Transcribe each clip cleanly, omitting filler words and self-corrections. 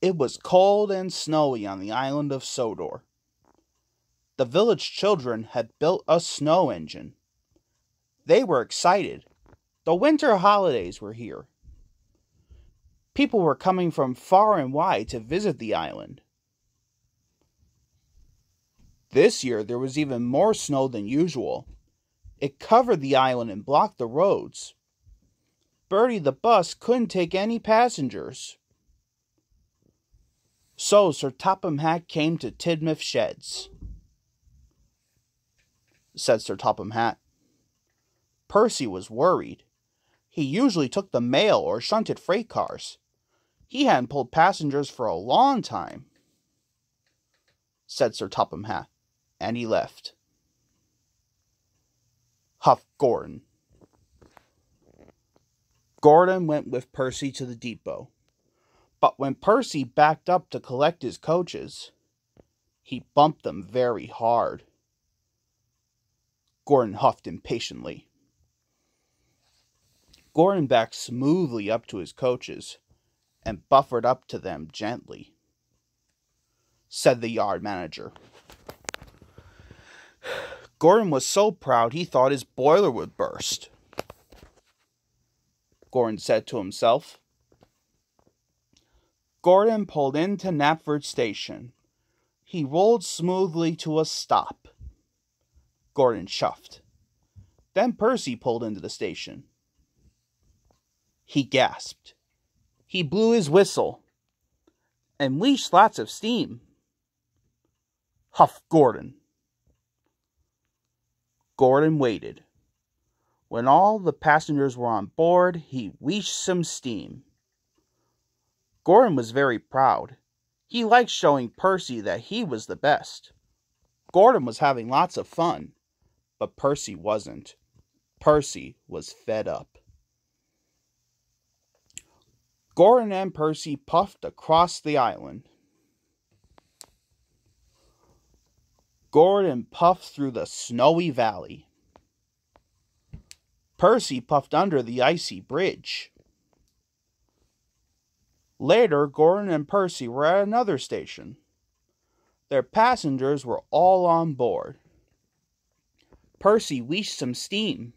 It was cold and snowy on the island of Sodor. The village children had built a snow engine. They were excited. The winter holidays were here. People were coming from far and wide to visit the island. This year there was even more snow than usual. It covered the island and blocked the roads. Bertie the bus couldn't take any passengers. So Sir Topham Hatt came to Tidmouth Sheds. Said Sir Topham Hatt. Percy was worried. He usually took the mail or shunted freight cars. He hadn't pulled passengers for a long time. Said Sir Topham Hatt, and he left. Huffed Gordon. Gordon went with Percy to the depot. But when Percy backed up to collect his coaches, he bumped them very hard. Gordon huffed impatiently. Gordon backed smoothly up to his coaches and buffered up to them gently. Said the yard manager. Gordon was so proud he thought his boiler would burst. Gordon said to himself. Gordon pulled into Knapford Station. He rolled smoothly to a stop. Gordon chuffed. Then Percy pulled into the station. He gasped. He blew his whistle and leashed lots of steam. Huffed Gordon. Gordon waited. When all the passengers were on board, he wheeshed some steam. Gordon was very proud. He liked showing Percy that he was the best. Gordon was having lots of fun, but Percy wasn't. Percy was fed up. Gordon and Percy puffed across the island. Gordon puffed through the snowy valley. Percy puffed under the icy bridge. Later, Gordon and Percy were at another station. Their passengers were all on board. Percy wheeshed some steam.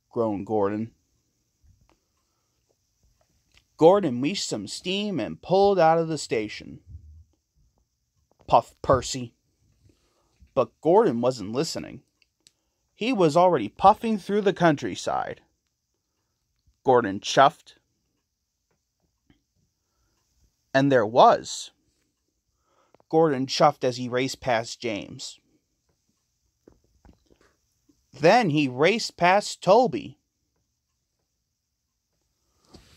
Groaned Gordon. Gordon wheeshed some steam and pulled out of the station. Puffed Percy. But Gordon wasn't listening. He was already puffing through the countryside. Gordon chuffed. And there was. Gordon chuffed as he raced past James. Then he raced past Toby.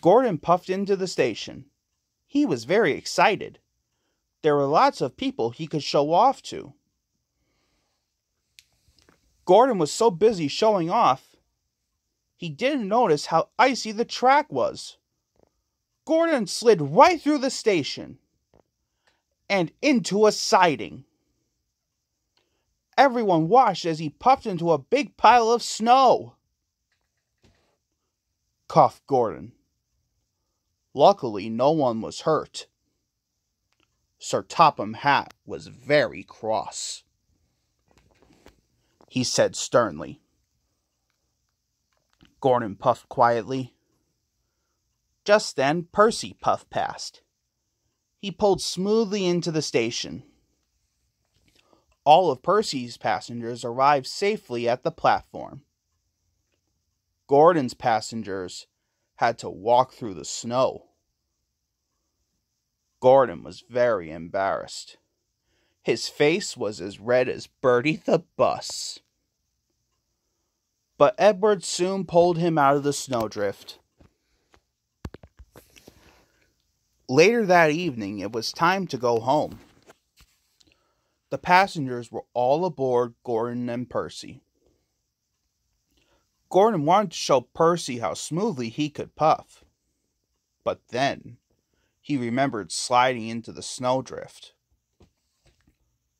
Gordon puffed into the station. He was very excited. There were lots of people he could show off to. Gordon was so busy showing off, he didn't notice how icy the track was. Gordon slid right through the station and into a siding. Everyone watched as he puffed into a big pile of snow. Coughed Gordon. Luckily, no one was hurt. Sir Topham Hatt was very cross. He said sternly. Gordon puffed quietly. Just then, Percy puffed past. He pulled smoothly into the station. All of Percy's passengers arrived safely at the platform. Gordon's passengers had to walk through the snow. Gordon was very embarrassed. His face was as red as Bertie the bus. But Edward soon pulled him out of the snowdrift. Later that evening, it was time to go home. The passengers were all aboard Gordon and Percy. Gordon wanted to show Percy how smoothly he could puff. But then, he remembered sliding into the snowdrift.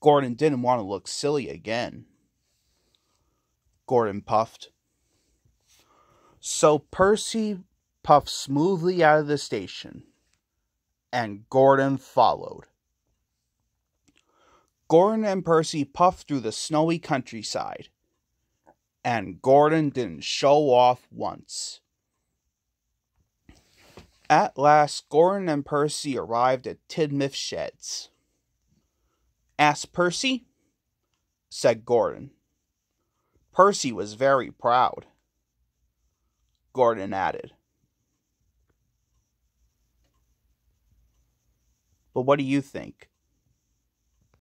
Gordon didn't want to look silly again. Gordon puffed. So Percy puffed smoothly out of the station. and Gordon followed. Gordon and Percy puffed through the snowy countryside, and Gordon didn't show off once. At last, Gordon and Percy arrived at Tidmouth Sheds. "Ask Percy?" said Gordon. Percy was very proud. Gordon added, "But what do you think?